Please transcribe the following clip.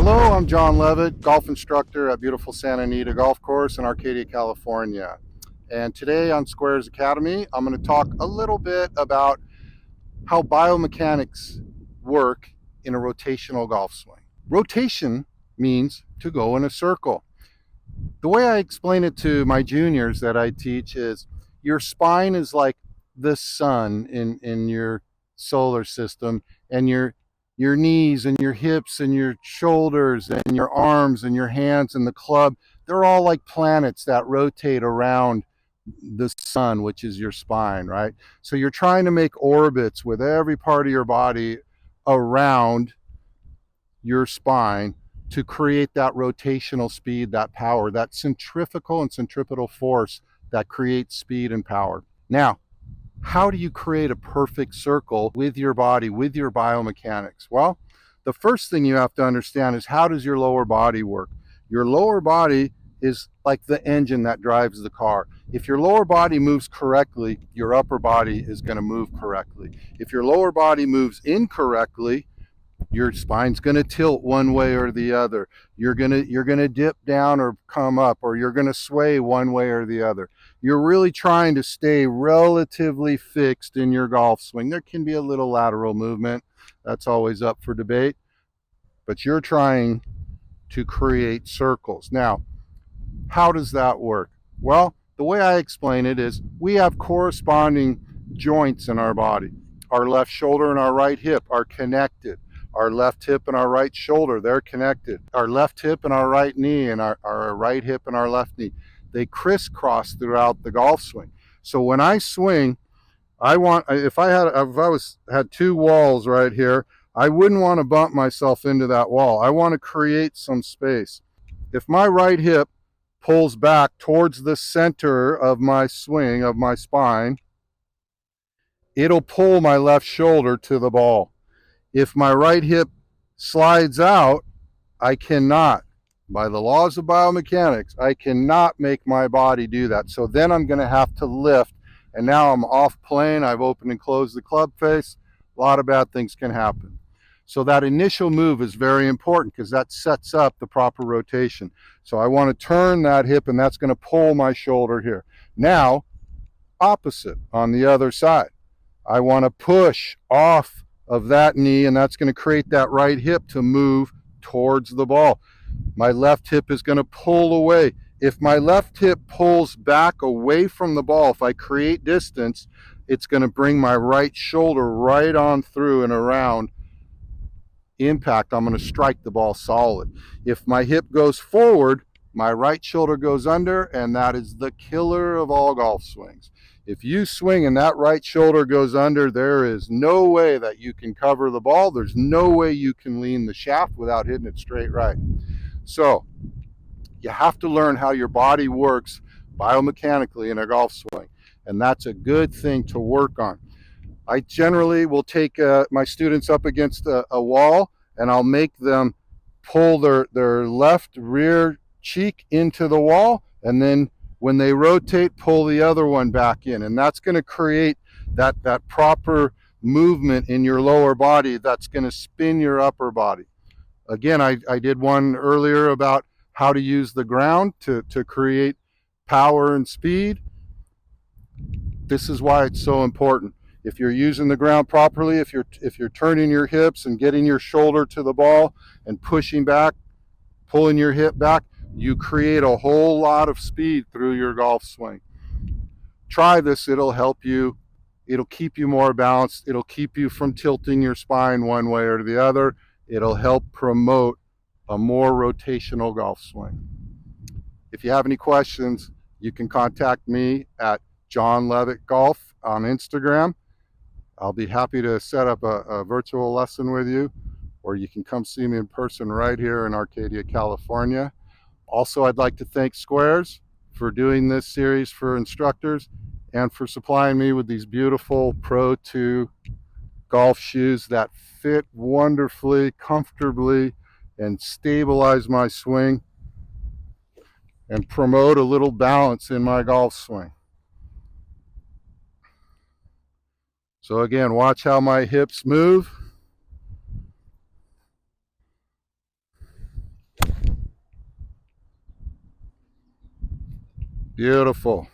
Hello, I'm Jon Levitt, golf instructor at beautiful Santa Anita Golf Course in Arcadia, California. And today on SQAIRZ Academy, I'm going to talk a little bit about how biomechanics work in a rotational golf swing. Rotation means to go in a circle. The way I explain it to my juniors that I teach is your spine is like the sun in your solar system, and your knees and your hips and your shoulders and your arms and your hands and the club, they're all like planets that rotate around the sun, which is your spine, right? So you're trying to make orbits with every part of your body around your spine to create that rotational speed, that power, that centrifugal and centripetal force that creates speed and power. Now, how do you create a perfect circle with your body, with your biomechanics? Well, the first thing you have to understand is, how does your lower body work? Your lower body is like the engine that drives the car. If your lower body moves correctly, your upper body is going to move correctly. If your lower body moves incorrectly, your spine's going to tilt one way or the other. You're going to dip down or come up, or you're going to sway one way or the other. You're really trying to stay relatively fixed in your golf swing. There can be a little lateral movement. That's always up for debate. But you're trying to create circles. Now, how does that work? Well, the way I explain it is, we have corresponding joints in our body. Our left shoulder and our right hip are connected. Our left hip and our right shoulder, they're connected. Our left hip and our right knee, and our right hip and our left knee, they crisscross throughout the golf swing. So when I swing, if I had two walls right here, I wouldn't want to bump myself into that wall. I want to create some space. If my right hip pulls back towards the center of my swing, of my spine, it'll pull my left shoulder to the ball. If my right hip slides out, I cannot, by the laws of biomechanics, I cannot make my body do that. So then I'm going to have to lift, and now I'm off plane. I've opened and closed the club face. A lot of bad things can happen. So that initial move is very important, because that sets up the proper rotation. So I want to turn that hip, and that's going to pull my shoulder here. Now, opposite on the other side. I want to push off of that knee, and that's going to create that right hip to move towards the ball. My left hip is going to pull away. If my left hip pulls back away from the ball, if I create distance, it's going to bring my right shoulder right on through and around. Impact, I'm going to strike the ball solid. If my hip goes forward, my right shoulder goes under, and that is the killer of all golf swings. If you swing and that right shoulder goes under, there is no way that you can cover the ball. There's no way you can lean the shaft without hitting it straight right. So you have to learn how your body works biomechanically in a golf swing, and that's a good thing to work on. I generally will take my students up against a wall, and I'll make them pull their left rear cheek into the wall, and then when they rotate, pull the other one back in. And that's going to create that proper movement in your lower body that's going to spin your upper body. Again, I did one earlier about how to use the ground to create power and speed. This is why it's so important. If you're using the ground properly, if you're turning your hips and getting your shoulder to the ball and pushing back, pulling your hip back, you create a whole lot of speed through your golf swing. Try this, it'll help you. It'll keep you more balanced. It'll keep you from tilting your spine one way or the other. It'll help promote a more rotational golf swing. If you have any questions, you can contact me at Jon Levitt Golf on Instagram. I'll be happy to set up a virtual lesson with you, or you can come see me in person right here in Arcadia, California. Also, I'd like to thank SQAIRZ for doing this series for instructors and for supplying me with these beautiful Pro 2 golf shoes that fit wonderfully, comfortably, and stabilize my swing and promote a little balance in my golf swing. So again, watch how my hips move. Beautiful.